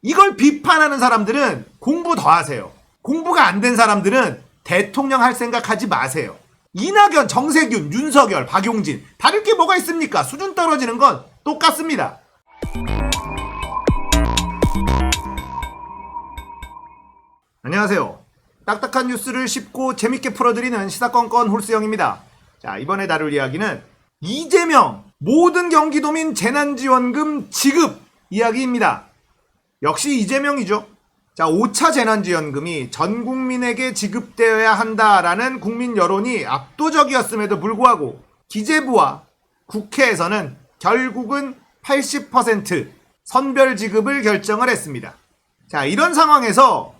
이걸 비판하는 사람들은 공부 더 하세요. 공부가 안 된 사람들은 대통령 할 생각하지 마세요. 이낙연, 정세균, 윤석열, 박용진 다를 게 뭐가 있습니까? 수준 떨어지는 건 똑같습니다. 안녕하세요. 딱딱한 뉴스를 쉽고 재밌게 풀어드리는 시사건건 홀수영입니다. 자, 이번에 다룰 이야기는 이재명 모든 경기도민 재난지원금 지급 이야기입니다. 역시 이재명이죠. 자, 5차 재난지원금이 전 국민에게 지급되어야 한다라는 국민 여론이 압도적이었음에도 불구하고 기재부와 국회에서는 결국은 80% 선별 지급을 결정을 했습니다. 자, 이런 상황에서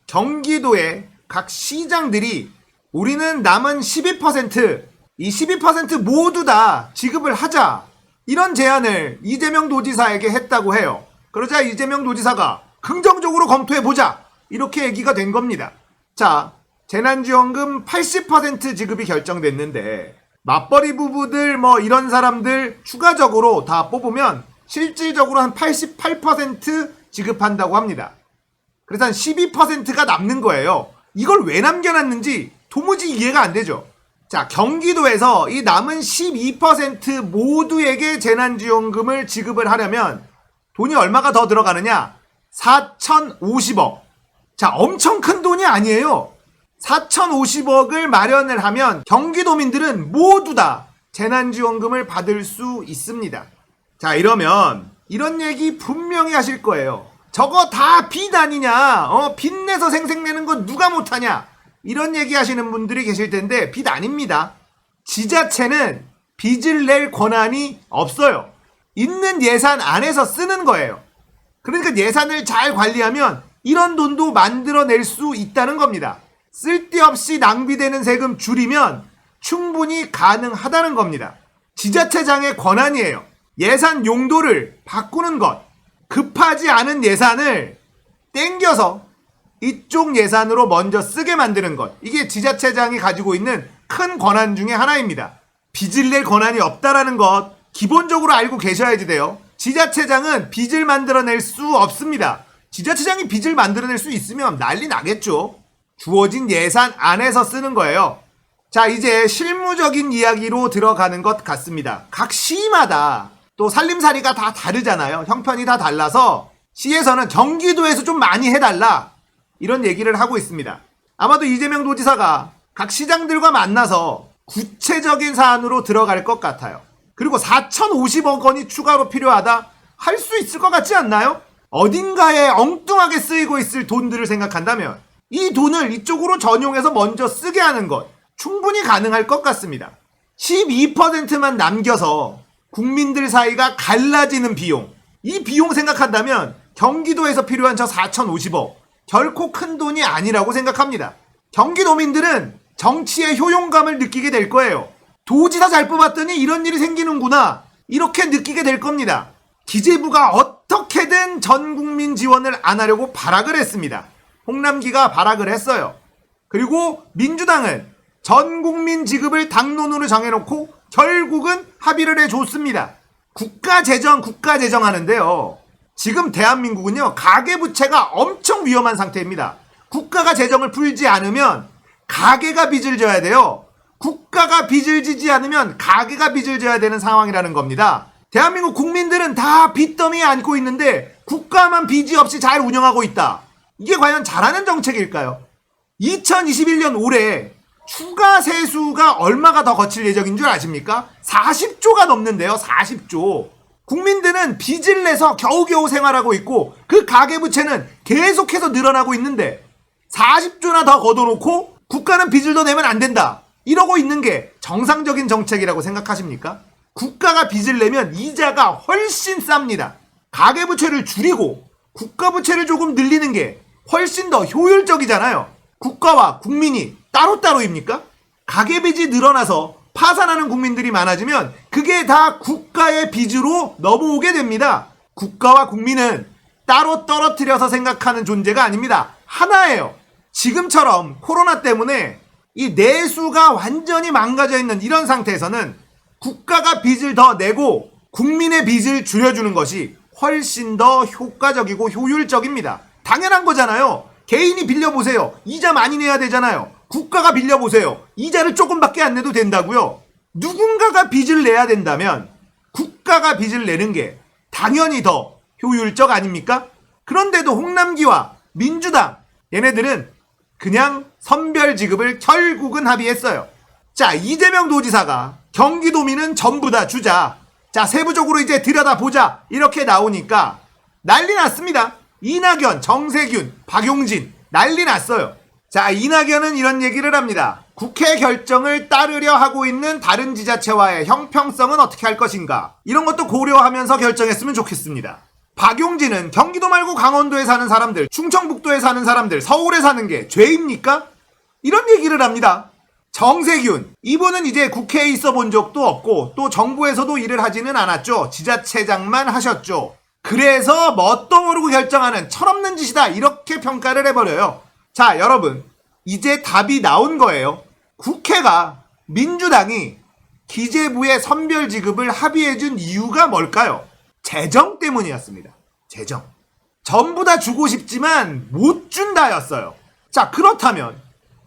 경기도의 각 시장들이 우리는 남은 12%, 이 12% 모두 다 지급을 하자, 이런 제안을 이재명 도지사에게 했다고 해요. 그러자 이재명 도지사가 긍정적으로 검토해보자, 이렇게 얘기가 된 겁니다. 자, 재난지원금 80% 지급이 결정됐는데 맞벌이 부부들 이런 사람들 추가적으로 다 뽑으면 실질적으로 한 88% 지급한다고 합니다. 그래서 한 12%가 남는 거예요. 이걸 왜 남겨놨는지 도무지 이해가 안 되죠. 자, 경기도에서 이 남은 12% 모두에게 재난지원금을 지급을 하려면 돈이 얼마가 더 들어가느냐? 4,050억. 자, 엄청 큰 돈이 아니에요. 4,050억을 마련을 하면 경기도민들은 모두 다 재난지원금을 받을 수 있습니다. 자, 이러면 이런 얘기 분명히 하실 거예요. 저거 다 빚 아니냐? 빚내서 생색내는 거 누가 못하냐? 이런 얘기 하시는 분들이 계실 텐데 빚 아닙니다. 지자체는 빚을 낼 권한이 없어요. 있는 예산 안에서 쓰는 거예요. 그러니까 예산을 잘 관리하면 이런 돈도 만들어낼 수 있다는 겁니다. 쓸데없이 낭비되는 세금 줄이면 충분히 가능하다는 겁니다. 지자체장의 권한이에요. 예산 용도를 바꾸는 것. 급하지 않은 예산을 땡겨서 이쪽 예산으로 먼저 쓰게 만드는 것. 이게 지자체장이 가지고 있는 큰 권한 중에 하나입니다. 빚을 낼 권한이 없다라는 것 기본적으로 알고 계셔야지 돼요. 지자체장은 빚을 만들어낼 수 없습니다. 지자체장이 빚을 만들어낼 수 있으면 난리 나겠죠. 주어진 예산 안에서 쓰는 거예요. 자, 이제 실무적인 이야기로 들어가는 것 같습니다. 각 시마다 또 살림살이가 다 다르잖아요. 형편이 다 달라서 시에서는 경기도에서 좀 많이 해달라, 이런 얘기를 하고 있습니다. 아마도 이재명 도지사가 각 시장들과 만나서 구체적인 사안으로 들어갈 것 같아요. 그리고 4,050억 원이 추가로 필요하다? 할 수 있을 것 같지 않나요? 어딘가에 엉뚱하게 쓰이고 있을 돈들을 생각한다면 이 돈을 이쪽으로 전용해서 먼저 쓰게 하는 것 충분히 가능할 것 같습니다. 12%만 남겨서 국민들 사이가 갈라지는 비용, 이 비용 생각한다면 경기도에서 필요한 저 4,050억 결코 큰 돈이 아니라고 생각합니다. 경기도민들은 정치의 효용감을 느끼게 될 거예요. 도지사 잘 뽑았더니 이런 일이 생기는구나, 이렇게 느끼게 될 겁니다. 기재부가 어떻게든 전 국민 지원을 안 하려고 발악을 했습니다. 홍남기가 발악을 했어요. 그리고 민주당은 전 국민 지급을 당론으로 정해놓고 결국은 합의를 해줬습니다. 국가재정 하는데요. 지금 대한민국은요, 가계부채가 엄청 위험한 상태입니다. 국가가 재정을 풀지 않으면 가계가 빚을 져야 돼요. 국가가 빚을 지지 않으면 가계가 빚을 져야 되는 상황이라는 겁니다. 대한민국 국민들은 다 빚더미에 안고 있는데 국가만 빚이 없이 잘 운영하고 있다. 이게 과연 잘하는 정책일까요? 2021년 올해 추가 세수가 얼마가 더 거칠 예정인 줄 아십니까? 40조가 넘는데요. 40조. 국민들은 빚을 내서 겨우겨우 생활하고 있고 그 가계부채는 계속해서 늘어나고 있는데 40조나 더 걷어놓고 국가는 빚을 더 내면 안 된다, 이러고 있는 게 정상적인 정책이라고 생각하십니까? 국가가 빚을 내면 이자가 훨씬 쌉니다. 가계부채를 줄이고 국가부채를 조금 늘리는 게 훨씬 더 효율적이잖아요. 국가와 국민이 따로따로입니까? 가계빚이 늘어나서 파산하는 국민들이 많아지면 그게 다 국가의 빚으로 넘어오게 됩니다. 국가와 국민은 따로 떨어뜨려서 생각하는 존재가 아닙니다. 하나예요. 지금처럼 코로나 때문에 이 내수가 완전히 망가져 있는 이런 상태에서는 국가가 빚을 더 내고 국민의 빚을 줄여주는 것이 훨씬 더 효과적이고 효율적입니다. 당연한 거잖아요. 개인이 빌려보세요. 이자 많이 내야 되잖아요. 국가가 빌려보세요. 이자를 조금밖에 안 내도 된다고요. 누군가가 빚을 내야 된다면 국가가 빚을 내는 게 당연히 더 효율적 아닙니까? 그런데도 홍남기와 민주당 얘네들은 그냥 선별 지급을 결국은 합의했어요. 자, 이재명 도지사가 경기도민은 전부 다 주자. 자, 세부적으로 이제 들여다보자. 이렇게 나오니까 난리 났습니다. 이낙연, 정세균, 박용진 난리 났어요. 자, 이낙연은 이런 얘기를 합니다. 국회 결정을 따르려 하고 있는 다른 지자체와의 형평성은 어떻게 할 것인가? 이런 것도 고려하면서 결정했으면 좋겠습니다. 박용진은 경기도 말고 강원도에 사는 사람들, 충청북도에 사는 사람들, 서울에 사는 게 죄입니까? 이런 얘기를 합니다. 정세균, 이분은 이제 국회에 있어 본 적도 없고 또 정부에서도 일을 하지는 않았죠. 지자체장만 하셨죠. 그래서 뭣도 모르고 결정하는 철없는 짓이다. 이렇게 평가를 해버려요. 자, 여러분, 이제 답이 나온 거예요. 국회가 민주당이 기재부의 선별 지급을 합의해준 이유가 뭘까요? 재정 때문이었습니다. 재정. 전부 다 주고 싶지만 못 준다였어요. 자, 그렇다면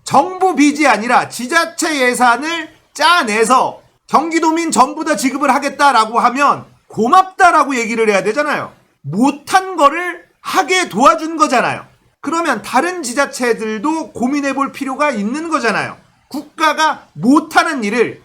정부 빚이 아니라 지자체 예산을 짜내서 경기도민 전부 다 지급을 하겠다라고 하면 고맙다라고 얘기를 해야 되잖아요. 못한 거를 하게 도와준 거잖아요. 그러면 다른 지자체들도 고민해 볼 필요가 있는 거잖아요. 국가가 못하는 일을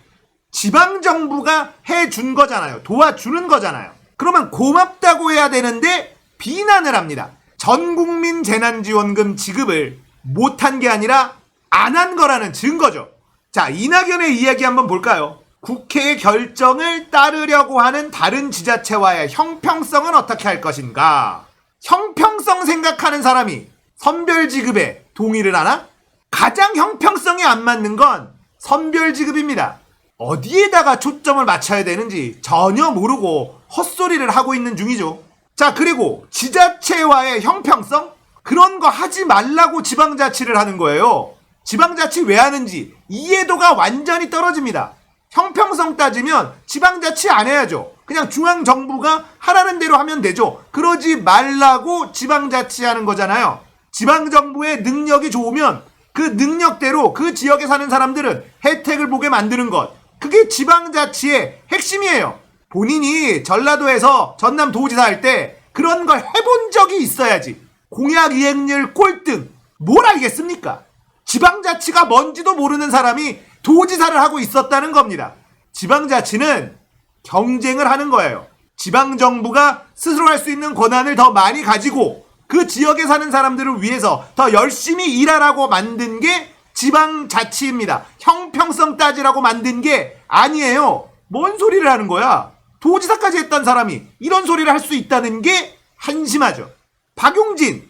지방정부가 해준 거잖아요. 도와주는 거잖아요. 그러면 고맙다고 해야 되는데 비난을 합니다. 전국민 재난지원금 지급을 못한 게 아니라 안 한 거라는 증거죠. 자, 이낙연의 이야기 한번 볼까요? 국회의 결정을 따르려고 하는 다른 지자체와의 형평성은 어떻게 할 것인가? 형평성 생각하는 사람이 선별지급에 동의를 하나? 가장 형평성이 안 맞는 건 선별지급입니다. 어디에다가 초점을 맞춰야 되는지 전혀 모르고 헛소리를 하고 있는 중이죠. 자, 그리고 지자체와의 형평성? 그런 거 하지 말라고 지방자치를 하는 거예요. 지방자치 왜 하는지 이해도가 완전히 떨어집니다. 형평성 따지면 지방자치 안 해야죠. 그냥 중앙정부가 하라는 대로 하면 되죠. 그러지 말라고 지방자치 하는 거잖아요. 지방정부의 능력이 좋으면 그 능력대로 그 지역에 사는 사람들은 혜택을 보게 만드는 것. 그게 지방자치의 핵심이에요. 본인이 전라도에서 전남도지사 할 때 그런 걸 해본 적이 있어야지. 공약 이행률 꼴등. 뭘 알겠습니까? 지방자치가 뭔지도 모르는 사람이 도지사를 하고 있었다는 겁니다. 지방자치는 경쟁을 하는 거예요. 지방정부가 스스로 할 수 있는 권한을 더 많이 가지고 그 지역에 사는 사람들을 위해서 더 열심히 일하라고 만든 게 지방자치입니다. 형평성 따지라고 만든 게 아니에요. 뭔 소리를 하는 거야? 도지사까지 했던 사람이 이런 소리를 할 수 있다는 게 한심하죠. 박용진,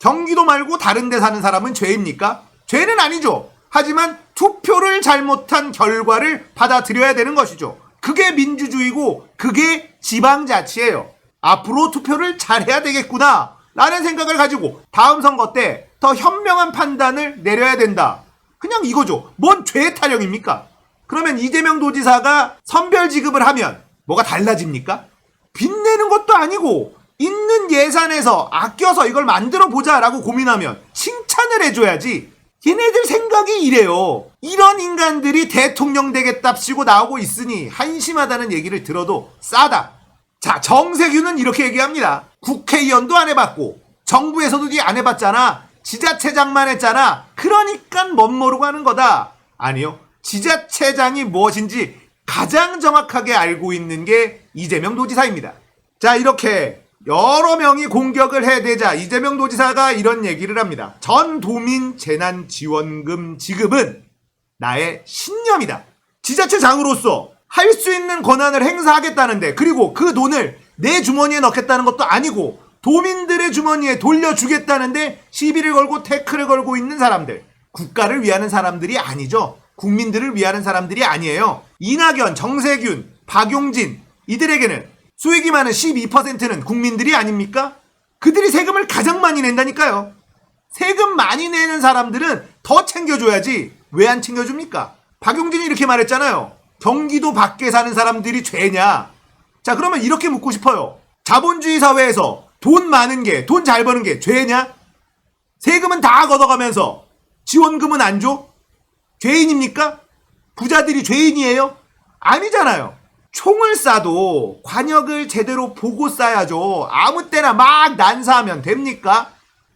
경기도 말고 다른 데 사는 사람은 죄입니까? 죄는 아니죠. 하지만 투표를 잘못한 결과를 받아들여야 되는 것이죠. 그게 민주주의고 그게 지방자치예요. 앞으로 투표를 잘해야 되겠구나 라는 생각을 가지고 다음 선거 때 더 현명한 판단을 내려야 된다. 그냥 이거죠. 뭔 죄의 타령입니까? 그러면 이재명 도지사가 선별 지급을 하면 뭐가 달라집니까? 빚내는 것도 아니고 있는 예산에서 아껴서 이걸 만들어 보자라고 고민하면 칭찬을 해줘야지. 얘네들 생각이 이래요. 이런 인간들이 대통령 되겠답시고 나오고 있으니 한심하다는 얘기를 들어도 싸다. 자, 정세균은 이렇게 얘기합니다. 국회의원도 안 해봤고 정부에서도 안 해봤잖아. 지자체장만 했잖아. 그러니까 멋모르고 하는 거다. 아니요. 지자체장이 무엇인지 가장 정확하게 알고 있는 게 이재명 도지사입니다. 자, 이렇게 여러 명이 공격을 해대자 이재명 도지사가 이런 얘기를 합니다. 전도민 재난지원금 지급은 나의 신념이다. 지자체장으로서 할 수 있는 권한을 행사하겠다는데, 그리고 그 돈을 내 주머니에 넣겠다는 것도 아니고 도민들의 주머니에 돌려주겠다는데 시비를 걸고 태클을 걸고 있는 사람들, 국가를 위하는 사람들이 아니죠. 국민들을 위하는 사람들이 아니에요. 이낙연, 정세균, 박용진 이들에게는 수익이 많은 12%는 국민들이 아닙니까? 그들이 세금을 가장 많이 낸다니까요. 세금 많이 내는 사람들은 더 챙겨줘야지 왜 안 챙겨줍니까? 박용진이 이렇게 말했잖아요. 경기도 밖에 사는 사람들이 죄냐? 자, 그러면 이렇게 묻고 싶어요. 자본주의 사회에서 돈 많은 게, 돈 잘 버는 게 죄냐? 세금은 다 걷어가면서 지원금은 안 줘? 죄인입니까? 부자들이 죄인이에요? 아니잖아요. 총을 쏴도 관역을 제대로 보고 쏴야죠. 아무 때나 막 난사하면 됩니까?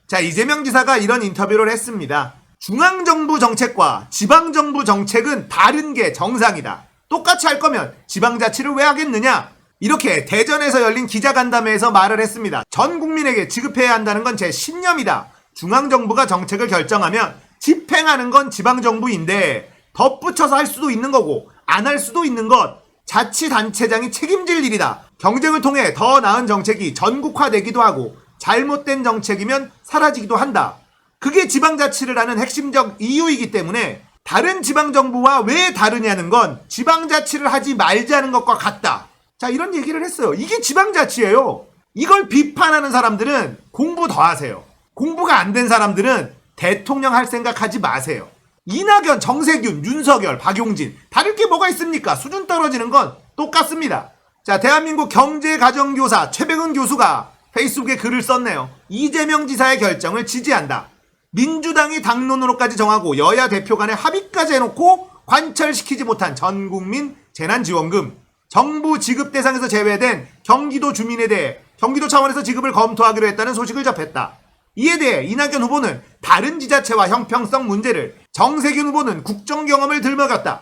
자, 이재명 지사가 이런 인터뷰를 했습니다. 중앙정부 정책과 지방정부 정책은 다른 게 정상이다. 똑같이 할 거면 지방자치를 왜 하겠느냐? 이렇게 대전에서 열린 기자간담회에서 말을 했습니다. 전 국민에게 지급해야 한다는 건 제 신념이다. 중앙정부가 정책을 결정하면 집행하는 건 지방정부인데 덧붙여서 할 수도 있는 거고 안 할 수도 있는 것 자치단체장이 책임질 일이다. 경쟁을 통해 더 나은 정책이 전국화되기도 하고 잘못된 정책이면 사라지기도 한다. 그게 지방자치를 하는 핵심적 이유이기 때문에 다른 지방정부와 왜 다르냐는 건 지방자치를 하지 말자는 것과 같다. 자, 이런 얘기를 했어요. 이게 지방자치예요. 이걸 비판하는 사람들은 공부 더 하세요. 공부가 안 된 사람들은 대통령 할 생각하지 마세요. 이낙연, 정세균, 윤석열, 박용진 다를 게 뭐가 있습니까? 수준 떨어지는 건 똑같습니다. 자, 대한민국 경제가정교사 최백은 교수가 페이스북에 글을 썼네요. 이재명 지사의 결정을 지지한다. 민주당이 당론으로까지 정하고 여야 대표 간에 합의까지 해놓고 관철시키지 못한 전국민 재난지원금, 정부 지급 대상에서 제외된 경기도 주민에 대해 경기도 차원에서 지급을 검토하기로 했다는 소식을 접했다. 이에 대해 이낙연 후보는 다른 지자체와 형평성 문제를, 정세균 후보는 국정 경험을 들먹였다.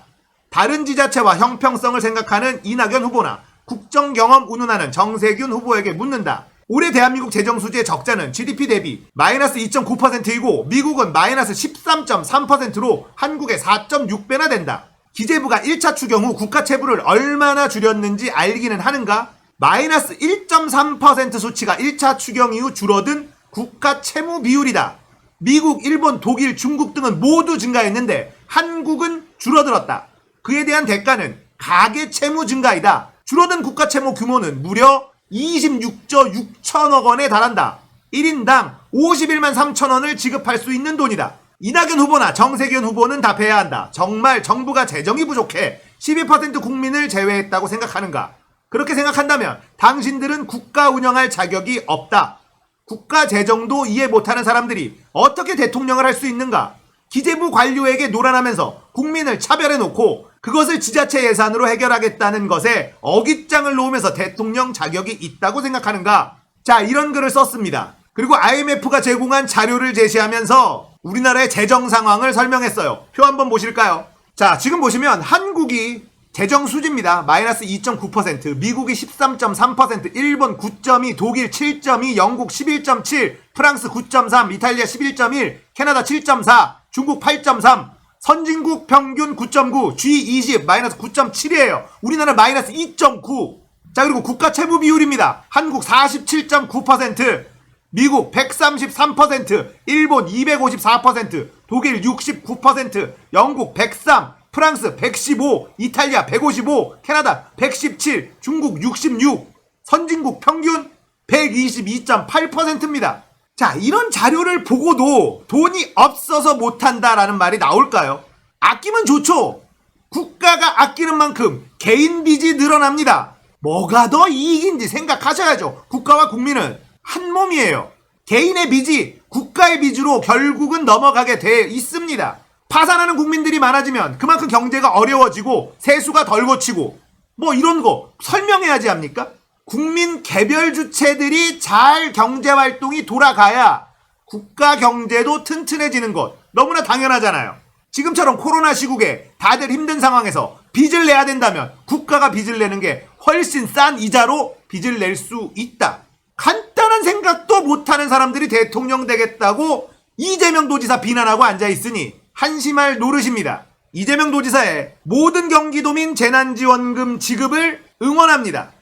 다른 지자체와 형평성을 생각하는 이낙연 후보나 국정 경험 운운하는 정세균 후보에게 묻는다. 올해 대한민국 재정수지의 적자는 GDP 대비 마이너스 2.9%이고 미국은 마이너스 13.3%로 한국의 4.6배나 된다. 기재부가 1차 추경 후 국가 채무를 얼마나 줄였는지 알기는 하는가? 마이너스 1.3% 수치가 1차 추경 이후 줄어든 국가 채무 비율이다. 미국, 일본, 독일, 중국 등은 모두 증가했는데 한국은 줄어들었다. 그에 대한 대가는 가계 채무 증가이다. 줄어든 국가 채무 규모는 무려 26조 6천억 원에 달한다. 1인당 51만 3천 원을 지급할 수 있는 돈이다. 이낙연 후보나 정세균 후보는 답해야 한다. 정말 정부가 재정이 부족해 12% 국민을 제외했다고 생각하는가? 그렇게 생각한다면 당신들은 국가 운영할 자격이 없다. 국가 재정도 이해 못하는 사람들이 어떻게 대통령을 할 수 있는가? 기재부 관료에게 노란하면서 국민을 차별해놓고 그것을 지자체 예산으로 해결하겠다는 것에 어깃장을 놓으면서 대통령 자격이 있다고 생각하는가? 자, 이런 글을 썼습니다. 그리고 IMF가 제공한 자료를 제시하면서 우리나라의 재정 상황을 설명했어요. 표 한번 보실까요? 자, 지금 보시면 한국이 재정 수지입니다. 마이너스 2.9%, 미국이 13.3%, 일본 9.2, 독일 7.2, 영국 11.7, 프랑스 9.3, 이탈리아 11.1, 캐나다 7.4, 중국 8.3, 선진국 평균 9.9, G20 마이너스 9.7이에요. 우리나라 마이너스 2.9. 자, 그리고 국가 채무 비율입니다. 한국 47.9%, 미국 133%, 일본 254%, 독일 69%, 영국 103, 프랑스 115, 이탈리아 155, 캐나다 117, 중국 66, 선진국 평균 122.8%입니다. 자, 이런 자료를 보고도 돈이 없어서 못한다라는 말이 나올까요? 아끼면 좋죠. 국가가 아끼는 만큼 개인 빚이 늘어납니다. 뭐가 더 이익인지 생각하셔야죠. 국가와 국민은 한 몸이에요. 개인의 빚이 국가의 빚으로 결국은 넘어가게 돼 있습니다. 파산하는 국민들이 많아지면 그만큼 경제가 어려워지고 세수가 덜 고치고 뭐 이런 거 설명해야지 합니까? 국민 개별 주체들이 잘 경제활동이 돌아가야 국가 경제도 튼튼해지는 것 너무나 당연하잖아요. 지금처럼 코로나 시국에 다들 힘든 상황에서 빚을 내야 된다면 국가가 빚을 내는 게 훨씬 싼 이자로 빚을 낼 수 있다. 간단한 생각도 못하는 사람들이 대통령 되겠다고 이재명 도지사 비난하고 앉아있으니 한심할 노릇입니다. 이재명 도지사의 모든 경기도민 재난지원금 지급을 응원합니다.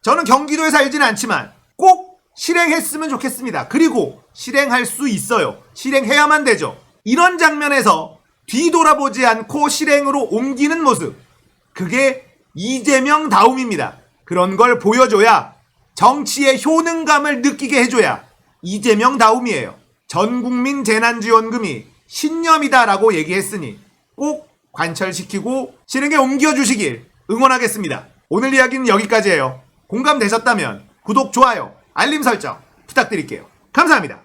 저는 경기도에 살지는 않지만 꼭 실행했으면 좋겠습니다. 그리고 실행할 수 있어요. 실행해야만 되죠. 이런 장면에서 뒤돌아보지 않고 실행으로 옮기는 모습, 그게 이재명다움입니다. 그런 걸 보여줘야, 정치의 효능감을 느끼게 해줘야 이재명다움이에요. 전국민 재난지원금이 신념이다라고 얘기했으니 꼭 관철시키고 실행에 옮겨주시길 응원하겠습니다. 오늘 이야기는 여기까지예요. 공감되셨다면 구독, 좋아요, 알림 설정 부탁드릴게요. 감사합니다.